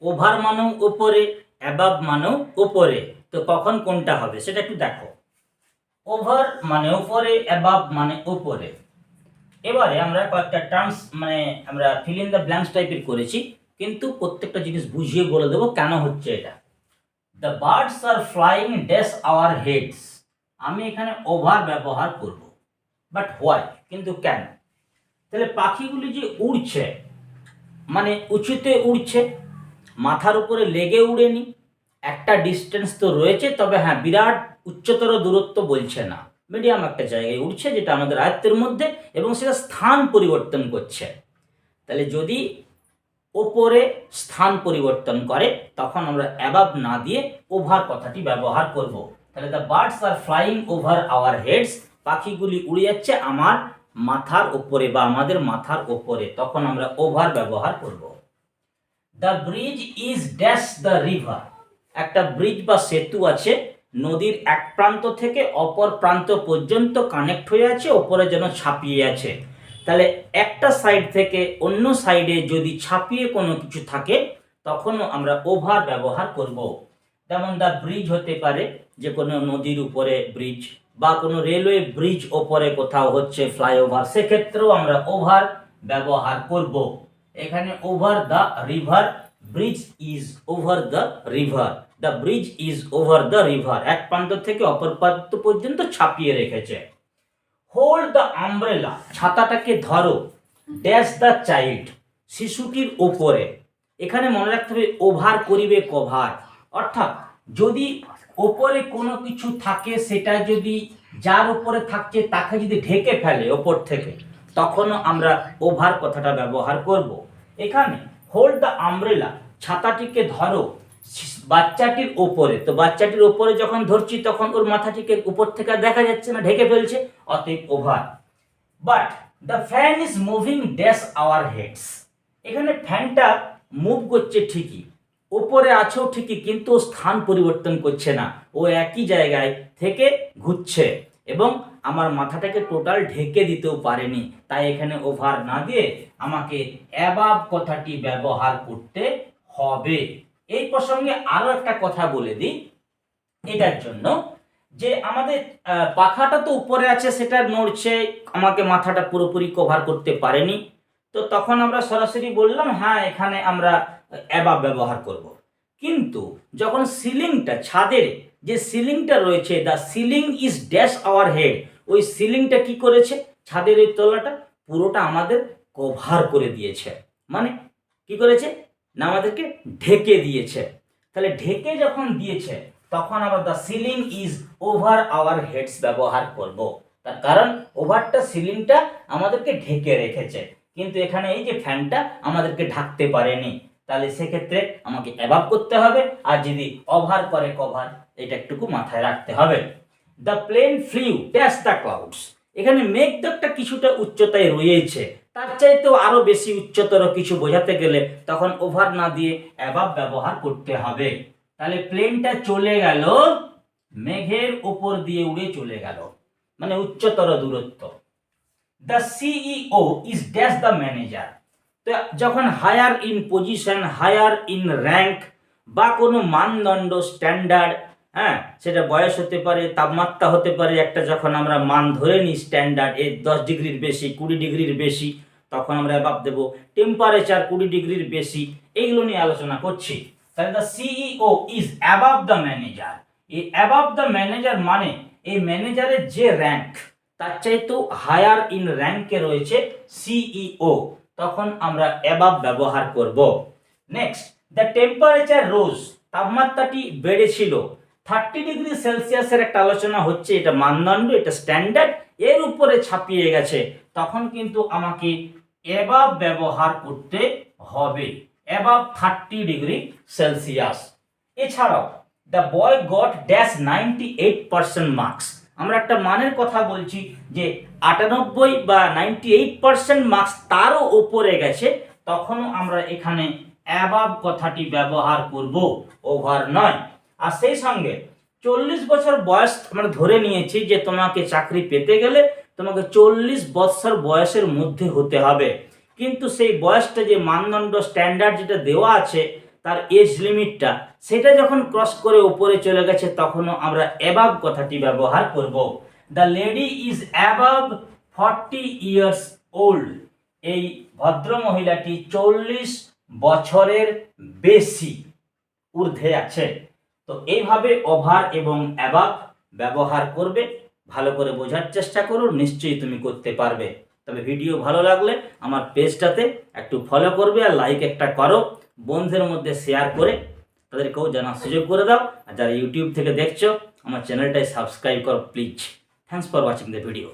Over মানেও উপরে, above মানেও উপরে। তো কখন কোনটা হবে সেটা একটু দেখো। ওভার মানে উপরে, অ্যাবাভ মানে উপরে। এবারে আমরা কয়েকটা টার্মস আমরা ফিল ইন দ্য ব্ল্যাঙ্কস টাইপের করেছি, কিন্তু প্রত্যেকটা জিনিস বুঝিয়ে বলে দেবো কেন হচ্ছে এটা। The birds are flying dash our heads. আমি এখানে ওভার ব্যবহার করব, বাট হোয়াই, কিন্তু কেন? তাহলে পাখিগুলি যে উড়ছে মানে উঁচুতে উড়ছে, মাথার উপরে লেগে উড়েনি, একটা ডিস্টেন্স তো রয়েছে, তবে হ্যাঁ বিরাট উচ্চতর দূরত্ব বলছে না, মিডিয়াম একটা জায়গায় উড়ছে যেটা আমাদের আয়ত্তের মধ্যে, এবং সেটা স্থান পরিবর্তন করছে। তাহলে যদি ওপরে স্থান পরিবর্তন করে তখন আমরা অ্যাবাভ না দিয়ে ওভার কথাটি ব্যবহার করব। তাহলে the birds are flying over our heads, পাখিগুলি উড়ে যাচ্ছে আমার মাথার উপরে বা আমাদের মাথার উপরে, তখন আমরা ওভার ব্যবহার করব। The bridge is dash the river. একটা ব্রিজ বা সেতু আছে, নদীর এক প্রান্ত থেকে অপর প্রান্ত পর্যন্ত কানেক্ট হয়ে আছে, ওপরে যেন ছাপিয়ে আছে। তাহলে একটা সাইড থেকে অন্য সাইডে যদি ছাপিয়ে কোনো কিছু থাকে তখনও আমরা ওভার ব্যবহার করব। যেমন দ্য ব্রিজ হতে পারে যে কোনো নদীর উপরে ব্রিজ, বা কোনো রেলওয়ে ব্রিজ ওপরে কোথাও হচ্ছে ফ্লাইওভার, সেক্ষেত্রেও আমরা ওভার ব্যবহার করব। এখানে over the river, bridge is over the river, the bridge is over the river, এক প্রান্ত থেকে অপর প্রান্ত পর্যন্ত ছাপিয়ে রেখেছে। হোল্ড দ্য আমব্রেলা, ছাতাটাকে ধরো, ড্যাশ দ্য চাইল্ড, শিশুটির ওপরে। এখানে মনে রাখতে হবে ওভার করিবে কভার, অর্থাৎ যদি ওপরে কোনো কিছু থাকে সেটা যদি যার উপরে থাকছে তাকে যদি ঢেকে ফেলে ওপর থেকে, তখনও আমরা ওভার কথাটা ব্যবহার করব। এখানে হোল্ড দ্য আমব্রেলা, ছাতাটিকে ধরো বাচ্চাটির ওপরে, তো বাচ্চাটির ওপরে যখন ধরছি তখন ওর মাথাটিকে উপর থেকে দেখা যাচ্ছে না, ঢেকে ফেলছে, অতএব over. But the fan is moving dash our heads. এখানে ফ্যানটা মুভ করছে ঠিকই, ওপরে আছেও ঠিকই, কিন্তু স্থান পরিবর্তন করছে না, ও একই জায়গায় থেকে ঘুরছে এবং আমার মাথাটাকে টোটাল ঢেকে দিতেও পারেনি। তাই এখানে ওভার না দিয়ে আমাকে অ্যাবাভ কথাটি ব্যবহার করতে হবে। এই প্রসঙ্গে আরো একটা কথা বলে দিই এটার জন্য, যে আমাদের পাখাটা তো উপরে আছে, সেটা নড়ছে, আমাকে মাথাটা পুরোপুরি কভার করতে পারেনি, তো তখন আমরা সরাসরি বললাম হ্যাঁ এখানে আমরা অ্যাবাভ ব্যবহার করব। কিন্তু যখন সিলিংটা, ছাদের যে সিলিংটা রয়েছে, the ceiling is dash our head, ওই সিলিংটা কি করেছে, ছাদের ওই তলাটা পুরোটা আমাদের কভার করে দিয়েছে, মানে কি করেছে না আমাদেরকে ঢেকে দিয়েছে। তাহলে ঢেকে যখন দিয়েছে তখন আবার the ceiling is over our heads ব্যবহার করব। তার কারণ ওভারটা সিলিংটা আমাদেরকে ঢেকে রেখেছে, কিন্তু এখানে এই যে ফ্যানটা আমাদেরকে ঢাকতে পারেনি, তাহলে সেক্ষেত্রে আমাকে অ্যাবাভ করতে হবে, আর যদি ওভার করে কভার, এটা একটুকু মাথায় রাখতে হবে। The plane flew dash the clouds. এখানে মেঘটা কিছুটা উচ্চতায় রয়েছে, তার চাইতেও আরো বেশি উচ্চতর কিছু বোঝাতে গেলে তখন ওভার না দিয়ে অ্যাবাভ ব্যবহার করতে হবে। তাহলে প্লেনটা চলে গেল, মেঘের উপর দিয়ে উড়ে চলে গেল, মানে উচ্চতর দূরত্ব। The CEO is dash the manager. তো যখন higher in position, higher in rank, বা কোনো মানদণ্ড স্ট্যান্ডার্ড, হ্যাঁ সেটা বয়স হতে পারে, তাপমাত্রা হতে পারে, একটা যখন আমরা মান ধরে নিই স্ট্যান্ডার্ড এর 10 ডিগ্রির বেশি, 20 ডিগ্রির বেশি, তখন আমরা অ্যাবাভ দেবো। টেম্পারেচার 20 ডিগ্রির বেশি, এইগুলো নিয়ে আলোচনা করছি। তাহলে the CEO is above the manager. এই অ্যাবাভ দ্য ম্যানেজার মানে এই ম্যানেজারের যে র্যাঙ্ক তার চাইতেও হায়ার ইন র্যাঙ্কে রয়েছে সিইও, তখন আমরা অ্যাবাভ ব্যবহার করব। নেক্সট, দ্য টেম্পারেচার রোজ, তাপমাত্রাটি বেড়েছিল 30 ডিগ্রি সেলসিয়াসের একটা আলোচনা হচ্ছে, এটা মানদণ্ড, এটা স্ট্যান্ডার্ড, এর উপরে ছাপিয়ে গেছে, তখন কিন্তু আমাকে অ্যাবাভ ব্যবহার করতে হবে, অ্যাবাভ 30 ডিগ্রি সেলসিয়াস। এছাড়াও the boy got dash 98% marks. আমরা একটা মানের কথা বলছি যে 98 বা 98% মার্কস তারও ওপরে গেছে, তখনও আমরা এখানে অ্যাবাভ কথাটি ব্যবহার করব, ওভার নয়। আর সেই সঙ্গে 40 বছর বয়স আমরা ধরে নিয়েছি যে তোমাকে চাকরি পেতে গেলে তোমাকে 40 বছর বয়সের মধ্যে হতে হবে, কিন্তু সেই বয়সটা যে মানদণ্ড স্ট্যান্ডার্ড যেটা দেওয়া আছে তার এজ লিমিটটা সেটা যখন ক্রস করে উপরে চলে গেছে তখনও আমরা অ্যাবাভ কথাটি ব্যবহার করব। The lady is above 40 years old. এই ভদ্র মহিলাটি 40 বছরের বেশি ঊর্ধ্বে আছে। তো এইভাবে ওভার এবং অ্যাবাভ ব্যবহার করবে। ভালো করে বোঝার চেষ্টা করো, নিশ্চয়ই তুমি করতে পারবে। তবে ভিডিও ভালো লাগলে আমার পেজটাতে একটু ফলো করবে আর লাইক একটা করো, বন্ধুদের মধ্যে শেয়ার করে তাদেরকেও জানার সুযোগ করে দাও। আর যারা ইউটিউব থেকে দেখছো আমার চ্যানেলটাই সাবস্ক্রাইব করো please. Thanks for watching the video.